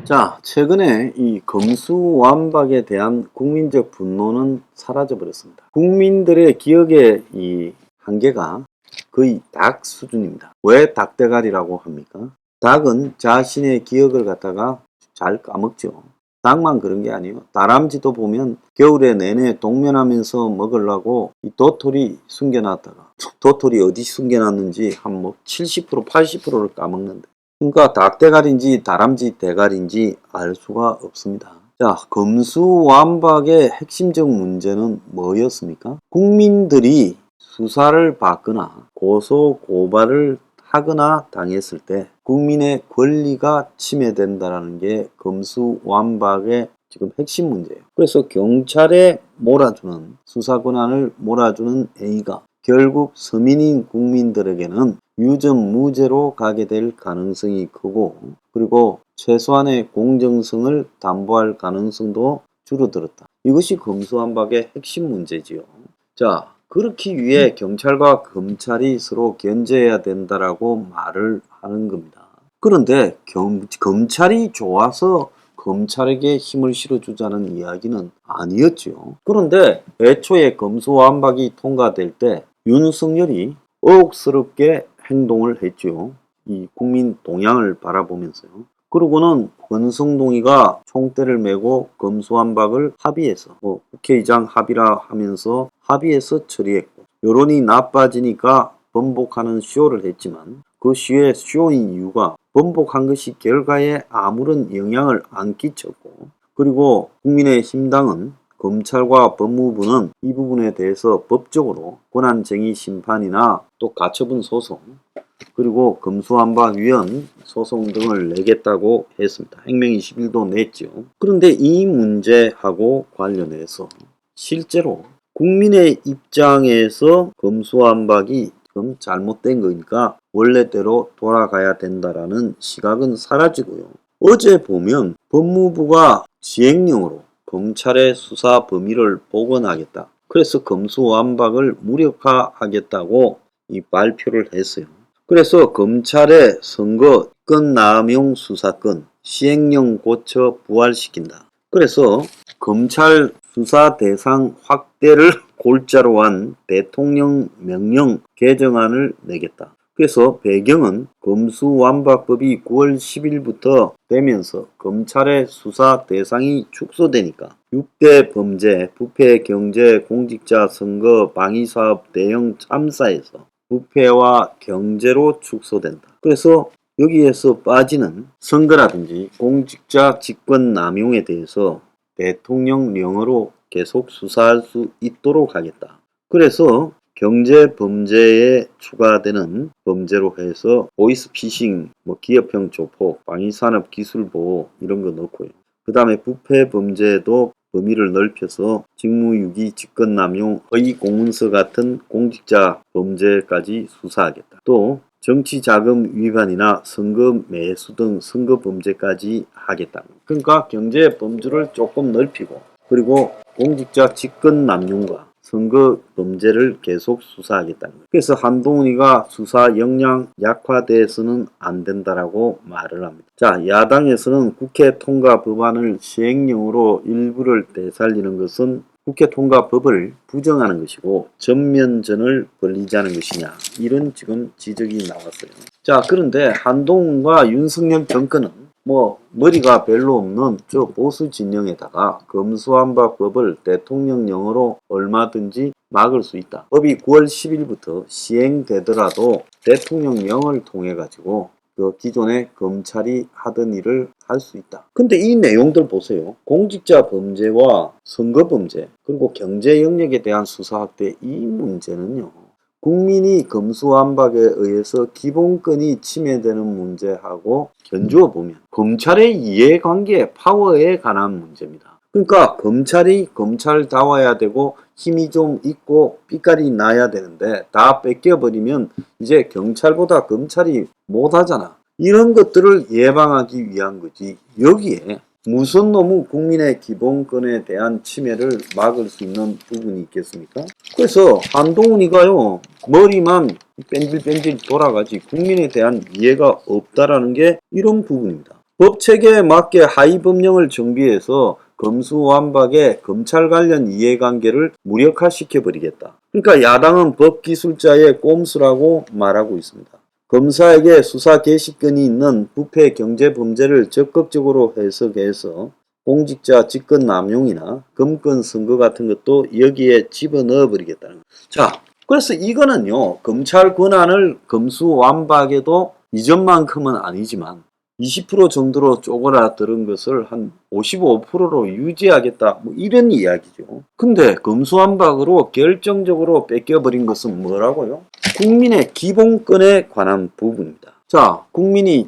자, 최근에 이 검수완박에 대한 국민적 분노는 사라져 버렸습니다. 국민들의 기억의 이 한계가 거의 닭 수준입니다. 왜 닭대가리라고 합니까? 닭은 자신의 기억을 갖다가 잘 까먹죠. 닭만 그런 게 아니에요. 다람쥐도 보면 겨울에 내내 동면하면서 먹으려고 이 도토리 숨겨놨다가 도토리 어디 숨겨놨는지 한 70% 80%를 까먹는데, 그러니까 닭대가리인지 다람쥐 대가리인지 알 수가 없습니다. 자, 검수완박의 핵심적 문제는 뭐였습니까? 국민들이 수사를 받거나 고소 고발을 하거나 당했을 때 국민의 권리가 침해된다는 게 검수완박의 지금 핵심 문제예요. 그래서 경찰에 몰아주는, 수사 권한을 몰아주는 행위가 결국 서민인 국민들에게는 유전무죄로 가게 될 가능성이 크고, 그리고 최소한의 공정성을 담보할 가능성도 줄어들었다. 이것이 검수완박의 핵심 문제지요. 자, 그렇기 위해 경찰과 검찰이 서로 견제해야 된다라고 말을 하는 겁니다. 그런데 검찰이 좋아서 검찰에게 힘을 실어주자는 이야기는 아니었죠. 그런데 애초에 검수완박이 통과될 때 윤석열이 의혹스럽게 행동을 했죠. 이 국민 동향을 바라보면서요. 그러고는 권성동이가 총대를 메고 검수완박을 합의해서 국회의장 합의라 하면서 합의해서 처리했고, 여론이 나빠지니까 번복하는 쇼를 했지만 그 쇼인 이유가 번복한 것이 결과에 아무런 영향을 안 끼쳤고, 그리고 국민의힘당은 검찰과 법무부는 이 부분에 대해서 법적으로 권한쟁의 심판이나 또 가처분 소송, 그리고 검수완박위원 소송 등을 내겠다고 했습니다. 행명 21도 냈죠. 그런데 이 문제하고 관련해서 실제로 국민의 입장에서 검수완박이 지금 잘못된 거니까 원래대로 돌아가야 된다라는 시각은 사라지고요. 어제 보면 법무부가 시행령으로 검찰의 수사 범위를 복원하겠다, 그래서 검수완박을 무력화하겠다고 이 발표를 했어요. 그래서 검찰의 선거권 남용 수사권 시행령 고쳐 부활시킨다. 그래서 검찰 수사 대상 확대를 골자로 한 대통령 명령 개정안을 내겠다. 그래서 배경은 검수완박법이 9월 10일부터 되면서 검찰의 수사 대상이 축소되니까 6대 범죄, 부패, 경제, 공직자 선거, 방위사업 대형 참사에서 부패와 경제로 축소된다. 그래서 여기에서 빠지는 선거라든지 공직자 직권 남용에 대해서 대통령령으로 계속 수사할 수 있도록 하겠다. 그래서 경제 범죄에 추가되는 범죄로 해서 보이스피싱, 기업형 조폭, 방위산업 기술보호 이런 거 넣고요. 그 다음에 부패 범죄도 범위를 넓혀서 직무유기, 직권남용, 허위공문서 같은 공직자 범죄까지 수사하겠다. 또 정치자금 위반이나 선거 매수 등 선거 범죄까지 하겠다. 그러니까 경제 범주를 조금 넓히고, 그리고 공직자 직권남용과 선거 범죄를 계속 수사하겠다는 거예요. 그래서 한동훈이가 수사 역량 약화돼서는 안 된다라고 말을 합니다. 자, 야당에서는 국회 통과 법안을 시행령으로 일부를 되살리는 것은 국회 통과 법을 부정하는 것이고 전면전을 벌이자는 것이냐, 이런 지금 지적이 나왔어요. 자, 그런데 한동훈과 윤석열 정권은 머리가 별로 없는 저 보수 진영에다가 검수완박법을 대통령령으로 얼마든지 막을 수 있다. 법이 9월 10일부터 시행되더라도 대통령령을 통해 가지고 그 기존의 검찰이 하던 일을 할 수 있다. 근데 이 내용들 보세요. 공직자 범죄와 선거 범죄, 그리고 경제 영역에 대한 수사 확대, 이 문제는요, 국민이 검수완박에 의해서 기본권이 침해되는 문제하고 견주어 보면 검찰의 이해관계, 파워에 관한 문제입니다. 그러니까 검찰이 검찰다워야 되고 힘이 좀 있고 삐까리 나야 되는데 다 뺏겨버리면 이제 경찰보다 검찰이 못하잖아. 이런 것들을 예방하기 위한 거지, 여기에 무슨 놈의 국민의 기본권에 대한 침해를 막을 수 있는 부분이 있겠습니까? 그래서 한동훈이가요, 머리만 뺀질뺀질 돌아가지 국민에 대한 이해가 없다라는 게 이런 부분입니다. 법체계에 맞게 하위 법령을 정비해서 검수완박의 검찰 관련 이해관계를 무력화시켜버리겠다. 그러니까 야당은 법기술자의 꼼수라고 말하고 있습니다. 검사에게 수사 개시권이 있는 부패 경제범죄를 적극적으로 해석해서 공직자 직권 남용이나 금권 선거 같은 것도 여기에 집어넣어 버리겠다는 거예요. 자, 그래서 이거는요, 검찰 권한을 검수완박에도 이전만큼은 아니지만 20% 정도로 쪼그라드는 것을 한 55%로 유지하겠다, 뭐 이런 이야기죠. 근데 검수완박으로 결정적으로 뺏겨버린 것은 뭐라고요? 국민의 기본권에 관한 부분입니다. 자, 국민이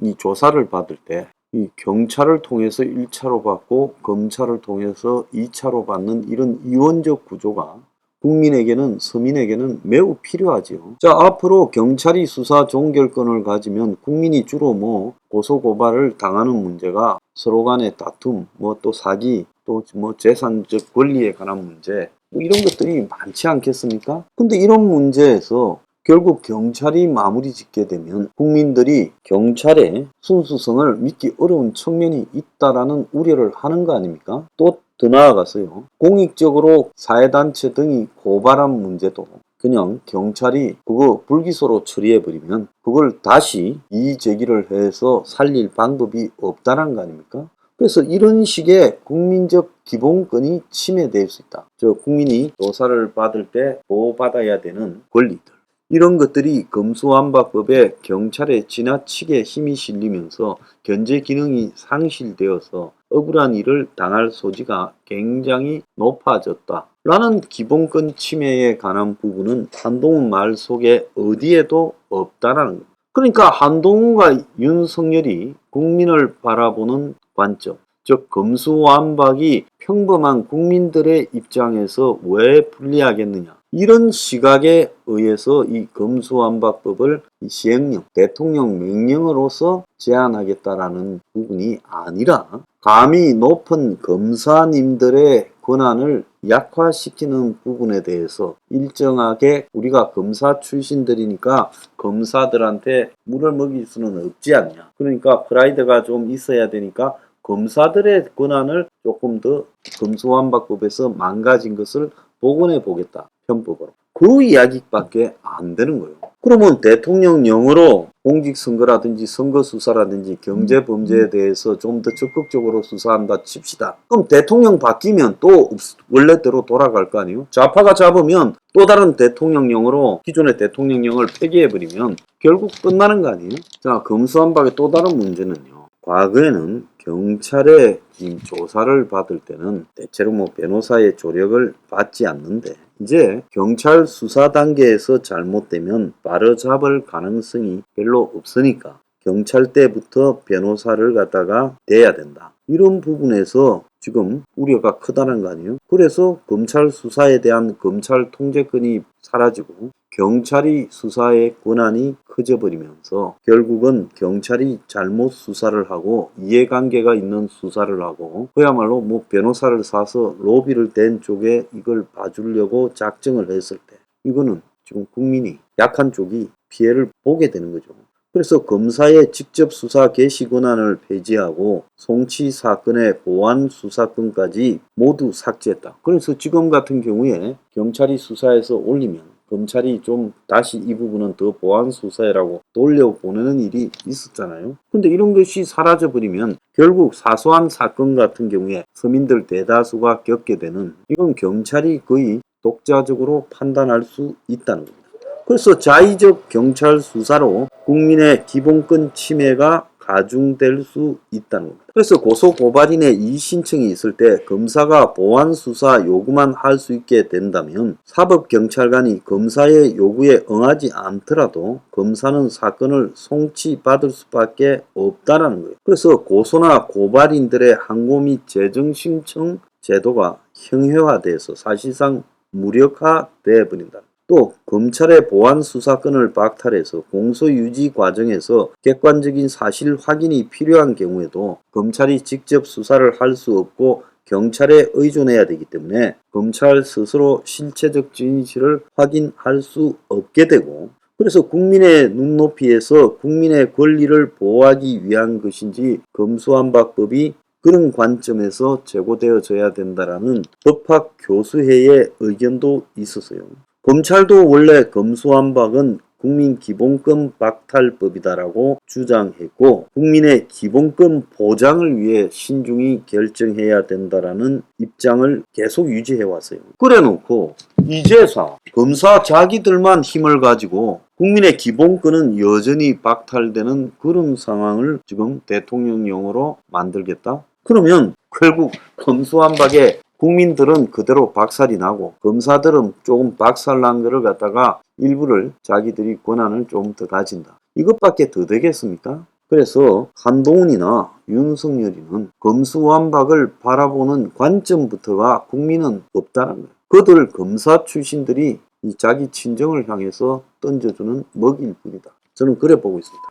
이 조사를 받을 때 이 경찰을 통해서 1차로 받고 검찰을 통해서 2차로 받는 이런 이원적 구조가 국민에게는, 서민에게는 매우 필요하지요. 자, 앞으로 경찰이 수사 종결권을 가지면 국민이 주로 뭐 고소고발을 당하는 문제가 서로 간의 다툼, 뭐 또 사기, 또 뭐 재산적 권리에 관한 문제, 뭐 이런 것들이 많지 않겠습니까? 근데 이런 문제에서 결국 경찰이 마무리 짓게 되면 국민들이 경찰의 순수성을 믿기 어려운 측면이 있다라는 우려를 하는 거 아닙니까? 또 더 나아가서요, 공익적으로 사회단체 등이 고발한 문제도 그냥 경찰이 그거 불기소로 처리해버리면 그걸 다시 이의제기를 해서 살릴 방법이 없다는 거 아닙니까? 그래서 이런 식의 국민적 기본권이 침해될 수 있다. 국민이 조사를 받을 때 보호받아야 되는 권리들, 이런 것들이 검수완박법에 경찰에 지나치게 힘이 실리면서 견제 기능이 상실되어서 억울한 일을 당할 소지가 굉장히 높아졌다 라는 기본권 침해에 관한 부분은 한동훈 말 속에 어디에도 없다라는 겁니다. 그러니까 한동훈과 윤석열이 국민을 바라보는 관점, 즉 검수완박이 평범한 국민들의 입장에서 왜 불리하겠느냐, 이런 시각에 의해서 이 검수완박법을 시행령, 대통령 명령으로서 제한하겠다라는 부분이 아니라 감히 높은 검사님들의 권한을 약화시키는 부분에 대해서 일정하게 우리가 검사 출신들이니까 검사들한테 물을 먹일 수는 없지 않냐. 그러니까 프라이드가 좀 있어야 되니까 검사들의 권한을 조금 더 검수완박법에서 망가진 것을 복원해 보겠다. 편법으로. 그 이야기밖에 안 되는 거예요. 그러면 대통령령으로 공직선거라든지 선거수사라든지 경제범죄에 대해서 좀 더 적극적으로 수사한다 칩시다. 그럼 대통령 바뀌면 또 원래대로 돌아갈 거 아니에요? 좌파가 잡으면 또 다른 대통령령으로 기존의 대통령령을 폐기해버리면 결국 끝나는 거 아니에요? 자, 검수완박의 또 다른 문제는요, 과거에는 경찰의 조사를 받을 때는 대체로 뭐 변호사의 조력을 받지 않는데 이제 경찰 수사 단계에서 잘못되면 바로잡을 가능성이 별로 없으니까 경찰 때부터 변호사를 갖다가 대야 된다. 이런 부분에서 지금 우려가 크다는 거 아니에요? 그래서 검찰 수사에 대한 검찰 통제권이 사라지고 경찰이 수사의 권한이 커져버리면서 결국은 경찰이 잘못 수사를 하고 이해관계가 있는 수사를 하고 그야말로 뭐 변호사를 사서 로비를 댄 쪽에 이걸 봐주려고 작정을 했을 때 이거는 지금 국민이, 약한 쪽이 피해를 보게 되는 거죠. 그래서 검사의 직접 수사 개시 권한을 폐지하고 송치 사건의 보완 수사권까지 모두 삭제했다. 그래서 지금 같은 경우에 경찰이 수사해서 올리면 검찰이 좀 다시 이 부분은 더 보완 수사해라고 돌려보내는 일이 있었잖아요. 근데 이런 것이 사라져버리면 결국 사소한 사건 같은 경우에 서민들 대다수가 겪게 되는, 이건 경찰이 거의 독자적으로 판단할 수 있다는 겁니다. 그래서 자의적 경찰 수사로 국민의 기본권 침해가 가중될 수 있다는 겁니다. 그래서 고소고발인의 이의신청이 있을 때 검사가 보완 수사 요구만 할 수 있게 된다면 사법경찰관이 검사의 요구에 응하지 않더라도 검사는 사건을 송치받을 수밖에 없다는 거예요. 그래서 고소나 고발인들의 항고 및 재정신청 제도가 형해화돼서 사실상 무력화되어 버린다. 또 검찰의 보완 수사권을 박탈해서 공소유지 과정에서 객관적인 사실 확인이 필요한 경우에도 검찰이 직접 수사를 할 수 없고 경찰에 의존해야 되기 때문에 검찰 스스로 실체적 진실을 확인할 수 없게 되고 그래서 국민의 눈높이에서 국민의 권리를 보호하기 위한 것인지 검수완박법이 그런 관점에서 제고되어져야 된다라는 법학 교수회의 의견도 있었어요. 검찰도 원래 검수완박은 국민 기본권 박탈법이다라고 주장했고 국민의 기본권 보장을 위해 신중히 결정해야 된다라는 입장을 계속 유지해 왔어요. 그래놓고 이제서 검사 자기들만 힘을 가지고 국민의 기본권은 여전히 박탈되는 그런 상황을 지금 대통령령으로 만들겠다? 그러면 결국 검수완박에 국민들은 그대로 박살이 나고 검사들은 조금 박살난 거를 갖다가 일부를 자기들이 권한을 좀 더 가진다. 이것밖에 더 되겠습니까? 그래서 한동훈이나 윤석열이는 검수완박을 바라보는 관점부터가 국민은 없다는 거예요. 그들 검사 출신들이 이 자기 친정을 향해서 던져주는 먹일 뿐이다. 저는 그래 보고 있습니다.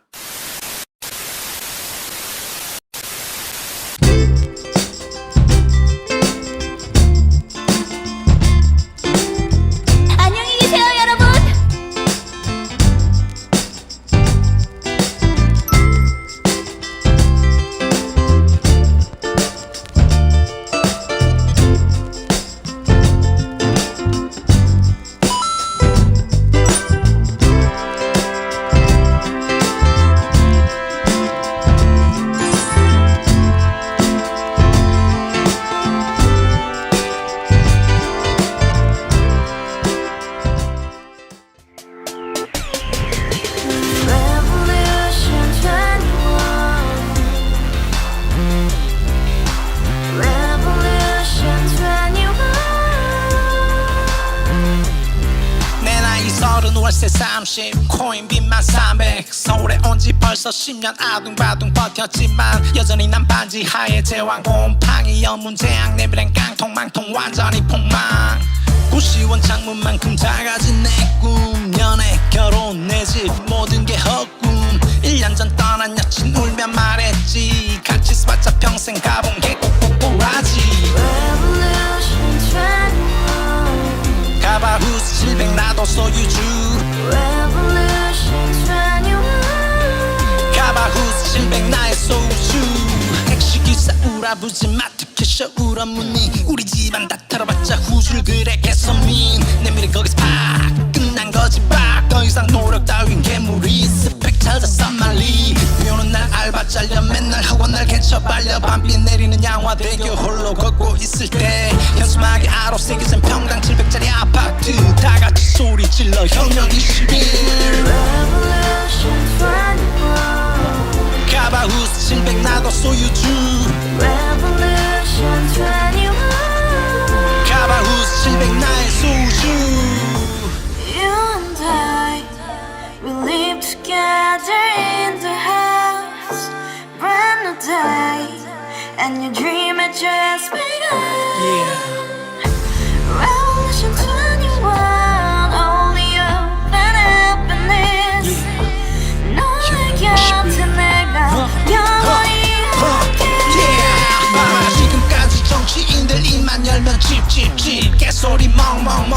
안녕히 계세요, 여러분. 월세 30 코인빚만 300 서울에 온 지 벌써 10년 아둥바둥 버텼지만 여전히 난 반지 하에 제왕 곰팡이 연문제약 내비랭 깡통망통 완전히 폭망 구시원 창문만큼 작아진 내 꿈 연애 결혼 내 집 모든 게 헛꿈 1년 전 떠난 여친 울며 말했지 같이 써봤자 평생 가본 게 꼭꼭꼭하지 가바후스 700 나도 소유주 가바후스 700 나의 소유주 택시기사 우라부지 마트 캐셔 울어무니 우리 집안 다 털어봤자 후줄 그래 개선민 내 미래 거기서 팍 끝난 거지 팍 더 이상 노력 따윈 괴물이 스펙 찾아서 말리 비오는 날 알바 잘려 맨날 학원 날 개쳐 발려 밤비 내리는 양화대교 홀로 걷고 있을 때 현수막에 아로 새겨진 평당 700짜리 아파트 다같이 소리 질러 혁명 21 가바후스 700 나도 소유주 가바후스 700 나의 소유주 You and I, we live together in the house, brand new day, and your dream had just begun. Yeah. Revolution 21, only hope and happiness. 너의 곁에 내가 영원히 함께. 지금까지 정치인들 입만 열면 찝찝찝 개소리 멍멍멍